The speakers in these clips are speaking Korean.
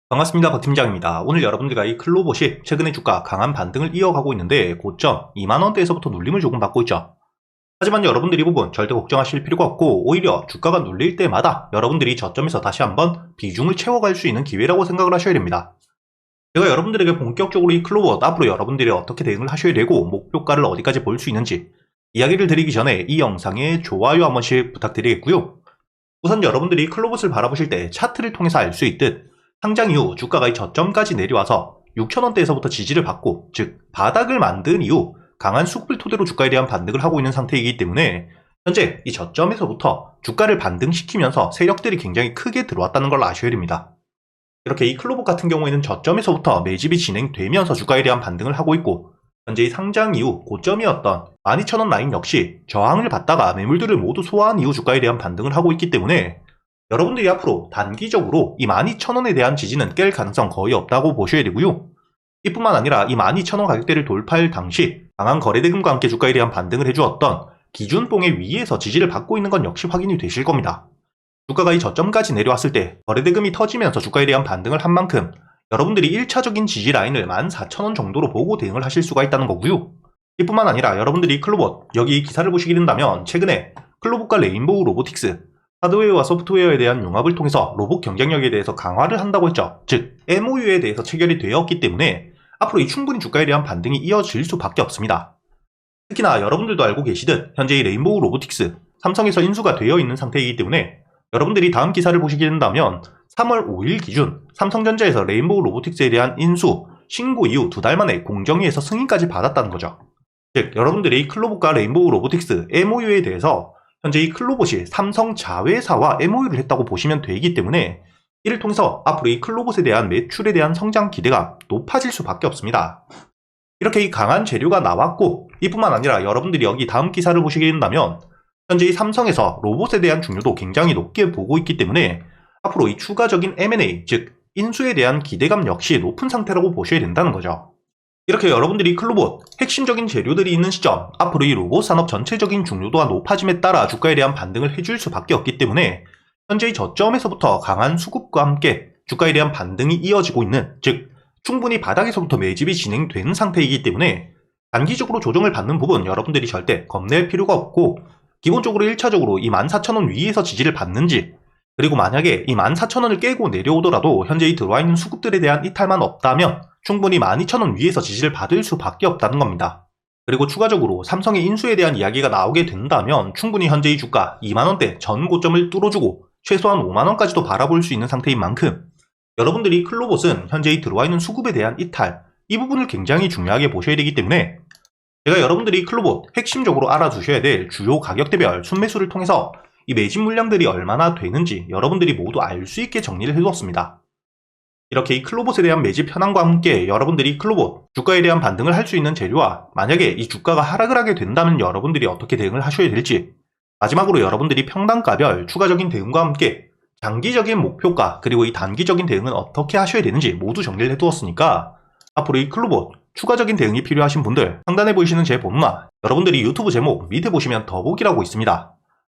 반갑습니다. 박 팀장입니다. 오늘 여러분들과 이 클로봇이 최근에 주가 강한 반등을 이어가고 있는데 고점 2만원대에서부터 눌림을 조금 받고 있죠. 하지만 여러분들이 이 부분 절대 걱정하실 필요가 없고 오히려 주가가 눌릴 때마다 여러분들이 저점에서 다시 한번 비중을 채워갈 수 있는 기회라고 생각을 하셔야 됩니다. 제가 여러분들에게 본격적으로 이 클로봇 앞으로 여러분들이 어떻게 대응을 하셔야 되고 목표가를 어디까지 볼 수 있는지 이야기를 드리기 전에 이 영상에 좋아요 한 번씩 부탁드리겠고요. 우선 여러분들이 클로봇을 바라보실 때 차트를 통해서 알 수 있듯 상장 이후 주가가 이 저점까지 내려와서 6천원대에서부터 지지를 받고 즉 바닥을 만든 이후 강한 수급을 토대로 주가에 대한 반등을 하고 있는 상태이기 때문에 현재 이 저점에서부터 주가를 반등시키면서 세력들이 굉장히 크게 들어왔다는 걸 아셔야 됩니다. 이렇게 이 클로봇 같은 경우에는 저점에서부터 매집이 진행되면서 주가에 대한 반등을 하고 있고 현재 이 상장 이후 고점이었던 12,000원 라인 역시 저항을 받다가 매물들을 모두 소화한 이후 주가에 대한 반등을 하고 있기 때문에 여러분들이 앞으로 단기적으로 이 12,000원에 대한 지지는 깰 가능성 거의 없다고 보셔야 되고요. 이뿐만 아니라 이 12,000원 가격대를 돌파할 당시 강한 거래대금과 함께 주가에 대한 반등을 해주었던 기준봉의 위에서 지지를 받고 있는 건 역시 확인이 되실 겁니다. 주가가 이 저점까지 내려왔을 때 거래대금이 터지면서 주가에 대한 반등을 한 만큼 여러분들이 1차적인 지지 라인을 14,000원 정도로 보고 대응을 하실 수가 있다는 거고요. 이뿐만 아니라 여러분들이 클로봇 여기 기사를 보시게 된다면 최근에 클로봇과 레인보우 로보틱스 하드웨어와 소프트웨어에 대한 융합을 통해서 로봇 경쟁력에 대해서 강화를 한다고 했죠. 즉 MOU에 대해서 체결이 되었기 때문에 앞으로 이 충분히 주가에 대한 반등이 이어질 수밖에 없습니다. 특히나 여러분들도 알고 계시듯 현재 이 레인보우 로보틱스 삼성에서 인수가 되어 있는 상태이기 때문에 여러분들이 다음 기사를 보시게 된다면 3월 5일 기준 삼성전자에서 레인보우 로보틱스에 대한 인수 신고 이후 2달 만에 공정위에서 승인까지 받았다는 거죠. 즉 여러분들이 클로봇과 레인보우 로보틱스 MOU에 대해서 현재 이 클로봇이 삼성 자회사와 MOU를 했다고 보시면 되기 때문에 이를 통해서 앞으로 이 클로봇에 대한 매출에 대한 성장 기대가 높아질 수밖에 없습니다. 이렇게 이 강한 재료가 나왔고 이뿐만 아니라 여러분들이 여기 다음 기사를 보시게 된다면 현재 이 삼성에서 로봇에 대한 중요도 굉장히 높게 보고 있기 때문에 앞으로 이 추가적인 M&A 즉 인수에 대한 기대감 역시 높은 상태라고 보셔야 된다는 거죠. 이렇게 여러분들이 클로봇 핵심적인 재료들이 있는 시점 앞으로 이 로봇 산업 전체적인 중요도가 높아짐에 따라 주가에 대한 반등을 해줄 수밖에 없기 때문에 현재의 저점에서부터 강한 수급과 함께 주가에 대한 반등이 이어지고 있는 즉 충분히 바닥에서부터 매집이 진행된 상태이기 때문에 단기적으로 조정을 받는 부분 여러분들이 절대 겁낼 필요가 없고 기본적으로 1차적으로 이 14,000원 위에서 지지를 받는지 그리고 만약에 이 14,000원을 깨고 내려오더라도 현재 이 들어와 있는 수급들에 대한 이탈만 없다면 충분히 12,000원 위에서 지지를 받을 수밖에 없다는 겁니다. 그리고 추가적으로 삼성의 인수에 대한 이야기가 나오게 된다면 충분히 현재 이 주가 2만원대 전 고점을 뚫어주고 최소한 5만원까지도 바라볼 수 있는 상태인 만큼 여러분들이 클로봇은 현재 이 들어와 있는 수급에 대한 이탈 이 부분을 굉장히 중요하게 보셔야 되기 때문에 제가 여러분들이 클로봇 핵심적으로 알아두셔야 될 주요 가격대별 순매수를 통해서 이 매집 물량들이 얼마나 되는지 여러분들이 모두 알 수 있게 정리를 해두었습니다. 이렇게 이 클로봇에 대한 매집 현황과 함께 여러분들이 클로봇 주가에 대한 반등을 할 수 있는 재료와 만약에 이 주가가 하락을 하게 된다면 여러분들이 어떻게 대응을 하셔야 될지 마지막으로 여러분들이 평단가별 추가적인 대응과 함께 장기적인 목표가 그리고 이 단기적인 대응은 어떻게 하셔야 되는지 모두 정리를 해두었으니까 앞으로 이 클로봇 추가적인 대응이 필요하신 분들 상단에 보이시는 제 번호나 여러분들이 유튜브 제목 밑에 보시면 더보기라고 있습니다.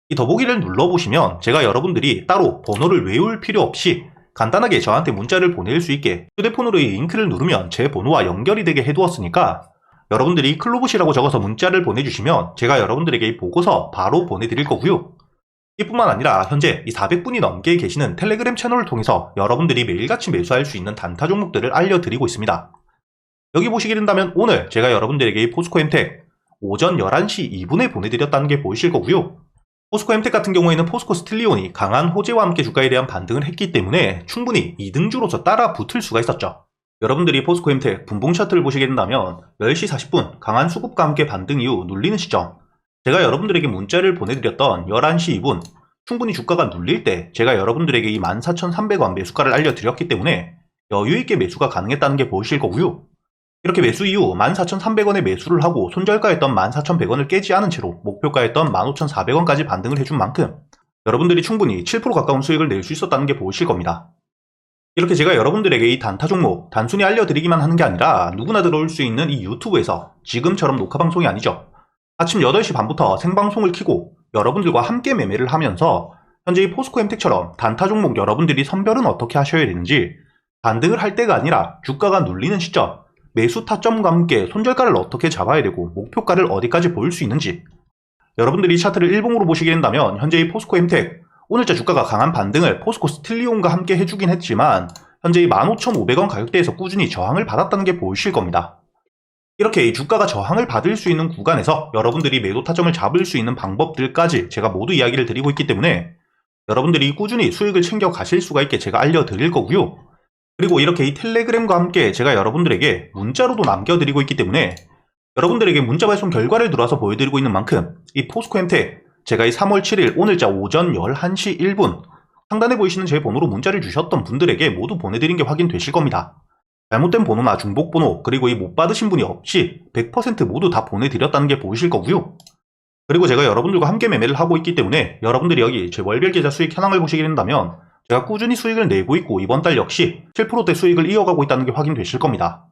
이 더보기를 눌러보시면 제가 여러분들이 따로 번호를 외울 필요 없이 간단하게 저한테 문자를 보낼 수 있게 휴대폰으로 이 링크를 누르면 제 번호와 연결이 되게 해두었으니까 여러분들이 클로봇이라고 적어서 문자를 보내주시면 제가 여러분들에게 이 보고서 바로 보내드릴 거고요. 이뿐만 아니라 현재 이 400분이 넘게 계시는 텔레그램 채널을 통해서 여러분들이 매일같이 매수할 수 있는 단타 종목들을 알려드리고 있습니다. 여기 보시게 된다면 오늘 제가 여러분들에게 이 포스코엠텍 오전 11시 2분에 보내드렸다는 게 보이실 거고요. 포스코엠텍 같은 경우에는 포스코 스틸리온이 강한 호재와 함께 주가에 대한 반등을 했기 때문에 충분히 2등주로서 따라 붙을 수가 있었죠. 여러분들이 포스코엠텍 분봉 차트를 보시게 된다면 10시 40분 강한 수급과 함께 반등 이후 눌리는 시점 제가 여러분들에게 문자를 보내드렸던 11시 2분 충분히 주가가 눌릴 때 제가 여러분들에게 이 14,300원 매수가를 알려드렸기 때문에 여유있게 매수가 가능했다는 게 보이실 거고요. 이렇게 매수 이후 14,300원에 매수를 하고 손절가였던 14,100원을 깨지 않은 채로 목표가였던 15,400원까지 반등을 해준 만큼 여러분들이 충분히 7% 가까운 수익을 낼 수 있었다는 게 보이실 겁니다. 이렇게 제가 여러분들에게 이 단타 종목 단순히 알려드리기만 하는 게 아니라 누구나 들어올 수 있는 이 유튜브에서 지금처럼 녹화방송이 아니죠. 아침 8시 반부터 생방송을 켜고 여러분들과 함께 매매를 하면서 현재 이 포스코엠텍처럼 단타 종목 여러분들이 선별은 어떻게 하셔야 되는지 반등을 할 때가 아니라 주가가 눌리는 시점, 매수 타점과 함께 손절가를 어떻게 잡아야 되고 목표가를 어디까지 보일 수 있는지, 여러분들이 차트를 일봉으로 보시게 된다면 현재 이 포스코 엠텍 오늘자 주가가 강한 반등을 포스코 스틸리온과 함께 해주긴 했지만 현재 이 15,500원 가격대에서 꾸준히 저항을 받았다는 게 보이실 겁니다. 이렇게 이 주가가 저항을 받을 수 있는 구간에서 여러분들이 매도 타점을 잡을 수 있는 방법들까지 제가 모두 이야기를 드리고 있기 때문에 여러분들이 꾸준히 수익을 챙겨 가실 수가 있게 제가 알려드릴 거고요. 그리고 이렇게 이 텔레그램과 함께 제가 여러분들에게 문자로도 남겨드리고 있기 때문에 여러분들에게 문자 발송 결과를 들어와서 보여드리고 있는 만큼 이 포스코 엠텍 제가 이 3월 7일 오늘자 오전 11시 1분 상단에 보이시는 제 번호로 문자를 주셨던 분들에게 모두 보내드린 게 확인되실 겁니다. 잘못된 번호나 중복 번호 그리고 이 못 받으신 분이 없이 100% 모두 다 보내드렸다는 게 보이실 거고요. 그리고 제가 여러분들과 함께 매매를 하고 있기 때문에 여러분들이 여기 제 월별 계좌 수익 현황을 보시게 된다면 제가 꾸준히 수익을 내고 있고 이번 달 역시 7%대 수익을 이어가고 있다는 게 확인되실 겁니다.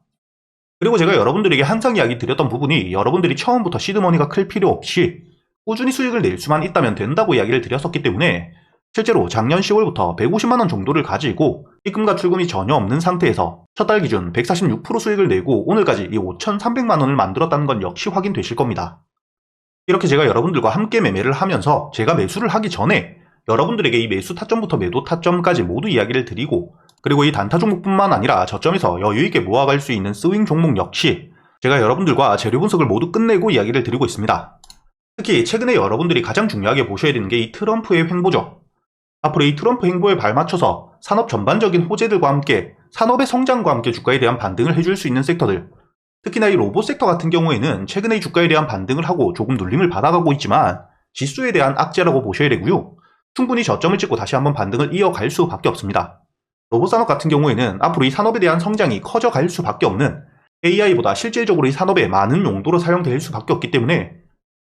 그리고 제가 여러분들에게 항상 이야기 드렸던 부분이 여러분들이 처음부터 시드머니가 클 필요 없이 꾸준히 수익을 낼 수만 있다면 된다고 이야기를 드렸었기 때문에 실제로 작년 10월부터 150만원 정도를 가지고 입금과 출금이 전혀 없는 상태에서 첫 달 기준 146% 수익을 내고 오늘까지 이 5,300만원을 만들었다는 건 역시 확인되실 겁니다. 이렇게 제가 여러분들과 함께 매매를 하면서 제가 매수를 하기 전에 여러분들에게 이 매수 타점부터 매도 타점까지 모두 이야기를 드리고 그리고 이 단타 종목뿐만 아니라 저점에서 여유있게 모아갈 수 있는 스윙 종목 역시 제가 여러분들과 재료 분석을 모두 끝내고 이야기를 드리고 있습니다. 특히 최근에 여러분들이 가장 중요하게 보셔야 되는 게 이 트럼프의 행보죠. 앞으로 이 트럼프 행보에 발맞춰서 산업 전반적인 호재들과 함께 산업의 성장과 함께 주가에 대한 반등을 해줄 수 있는 섹터들, 특히나 이 로봇 섹터 같은 경우에는 최근에 이 주가에 대한 반등을 하고 조금 눌림을 받아가고 있지만 지수에 대한 악재라고 보셔야 되고요. 충분히 저점을 찍고 다시 한번 반등을 이어갈 수밖에 없습니다. 로봇 산업 같은 경우에는 앞으로 이 산업에 대한 성장이 커져갈 수밖에 없는 AI보다 실질적으로 이 산업에 많은 용도로 사용될 수밖에 없기 때문에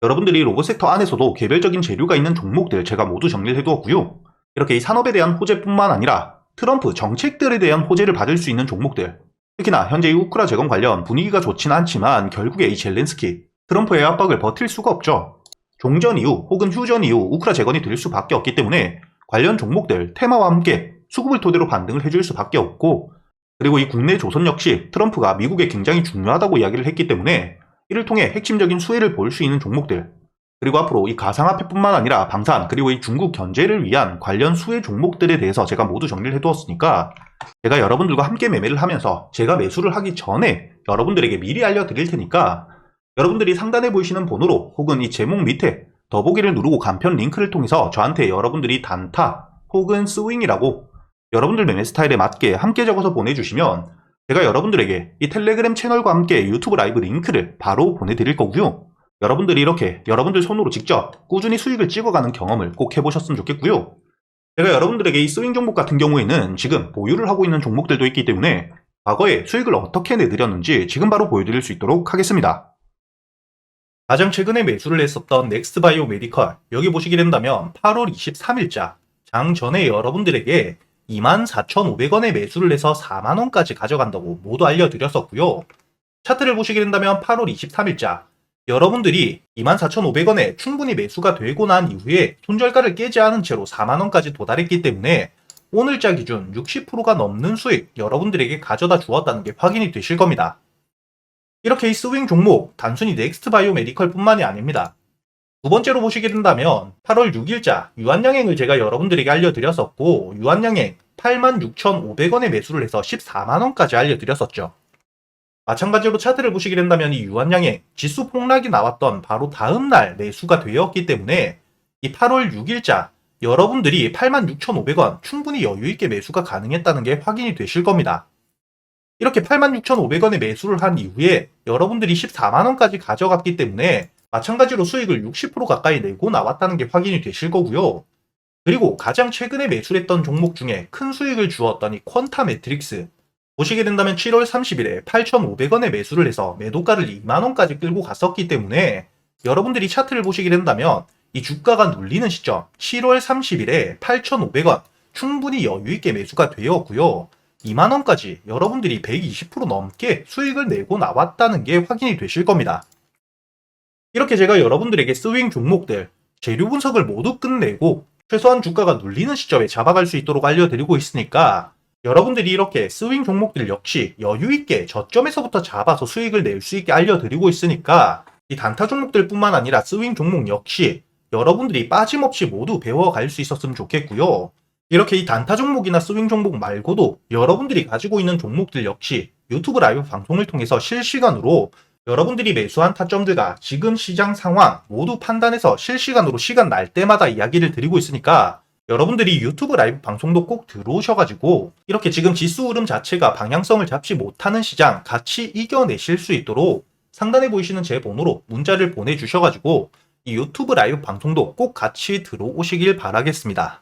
여러분들이 로봇 섹터 안에서도 개별적인 재료가 있는 종목들 제가 모두 정리를 해두었고요. 이렇게 이 산업에 대한 호재뿐만 아니라 트럼프 정책들에 대한 호재를 받을 수 있는 종목들, 특히나 현재 이 우크라 재건 관련 분위기가 좋진 않지만 결국에 이 젤렌스키, 트럼프의 압박을 버틸 수가 없죠. 종전 이후 혹은 휴전 이후 우크라 재건이 될 수밖에 없기 때문에 관련 종목들 테마와 함께 수급을 토대로 반등을 해줄 수밖에 없고 그리고 이 국내 조선 역시 트럼프가 미국에 굉장히 중요하다고 이야기를 했기 때문에 이를 통해 핵심적인 수혜를 볼 수 있는 종목들 그리고 앞으로 이 가상화폐뿐만 아니라 방산 그리고 이 중국 견제를 위한 관련 수혜 종목들에 대해서 제가 모두 정리를 해두었으니까 제가 여러분들과 함께 매매를 하면서 제가 매수를 하기 전에 여러분들에게 미리 알려드릴 테니까 여러분들이 상단에 보이시는 번호로 혹은 이 제목 밑에 더보기를 누르고 간편 링크를 통해서 저한테 여러분들이 단타 혹은 스윙이라고 여러분들 매매 스타일에 맞게 함께 적어서 보내주시면 제가 여러분들에게 이 텔레그램 채널과 함께 유튜브 라이브 링크를 바로 보내드릴 거고요. 여러분들이 이렇게 여러분들 손으로 직접 꾸준히 수익을 찍어가는 경험을 꼭 해보셨으면 좋겠고요. 제가 여러분들에게 이 스윙 종목 같은 경우에는 지금 보유를 하고 있는 종목들도 있기 때문에 과거에 수익을 어떻게 내드렸는지 지금 바로 보여드릴 수 있도록 하겠습니다. 가장 최근에 매수를 했었던 넥스트바이오 메디컬, 여기 보시게 된다면 8월 23일자 장 전에 여러분들에게 24,500원에 매수를 해서 4만원까지 가져간다고 모두 알려드렸었고요. 차트를 보시게 된다면 8월 23일자 여러분들이 24,500원에 충분히 매수가 되고 난 이후에 손절가를 깨지 않은 채로 4만원까지 도달했기 때문에 오늘자 기준 60%가 넘는 수익 여러분들에게 가져다 주었다는 게 확인이 되실 겁니다. 이렇게 이 스윙 종목 단순히 넥스트바이오 메디컬 뿐만이 아닙니다. 두 번째로 보시게 된다면 8월 6일자 유한양행을 제가 여러분들에게 알려드렸었고 유한양행 86,500원에 매수를 해서 14만원까지 알려드렸었죠. 마찬가지로 차트를 보시게 된다면 이 유한양행 지수 폭락이 나왔던 바로 다음날 매수가 되었기 때문에 이 8월 6일자 여러분들이 86,500원 충분히 여유있게 매수가 가능했다는 게 확인이 되실 겁니다. 이렇게 86,500원에 매수를 한 이후에 여러분들이 14만원까지 가져갔기 때문에 마찬가지로 수익을 60% 가까이 내고 나왔다는 게 확인이 되실 거고요. 그리고 가장 최근에 매수했던 종목 중에 큰 수익을 주었던 이 퀀타 매트릭스 보시게 된다면 7월 30일에 8,500원에 매수를 해서 매도가를 2만원까지 끌고 갔었기 때문에 여러분들이 차트를 보시게 된다면 이 주가가 눌리는 시점 7월 30일에 8,500원 충분히 여유있게 매수가 되었고요. 2만원까지 여러분들이 120% 넘게 수익을 내고 나왔다는 게 확인이 되실 겁니다. 이렇게 제가 여러분들에게 스윙 종목들, 재료 분석을 모두 끝내고 최소한 주가가 눌리는 시점에 잡아갈 수 있도록 알려드리고 있으니까 여러분들이 이렇게 스윙 종목들 역시 여유있게 저점에서부터 잡아서 수익을 낼 수 있게 알려드리고 있으니까 이 단타 종목들 뿐만 아니라 스윙 종목 역시 여러분들이 빠짐없이 모두 배워갈 수 있었으면 좋겠고요. 이렇게 이 단타 종목이나 스윙 종목 말고도 여러분들이 가지고 있는 종목들 역시 유튜브 라이브 방송을 통해서 실시간으로 여러분들이 매수한 타점들과 지금 시장 상황 모두 판단해서 실시간으로 시간 날 때마다 이야기를 드리고 있으니까 여러분들이 유튜브 라이브 방송도 꼭 들어오셔가지고 이렇게 지금 지수 흐름 자체가 방향성을 잡지 못하는 시장 같이 이겨내실 수 있도록 상단에 보이시는 제 번호로 문자를 보내주셔가지고 이 유튜브 라이브 방송도 꼭 같이 들어오시길 바라겠습니다.